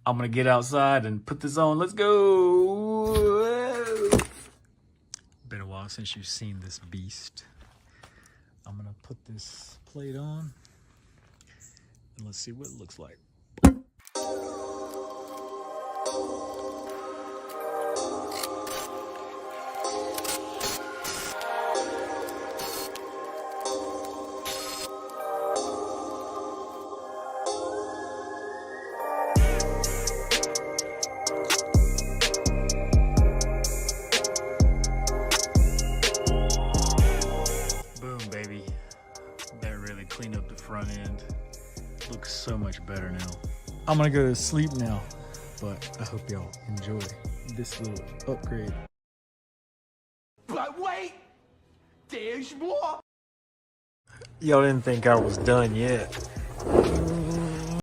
I'm gonna get outside and put this on. Let's go. Been a while since you've seen this beast. I'm gonna put this plate on and let's see what it looks like. Clean up the front end. Looks so much better now. I'm gonna go to sleep now, but I hope y'all enjoy this little upgrade. But wait, there's more. Y'all didn't think I was done yet.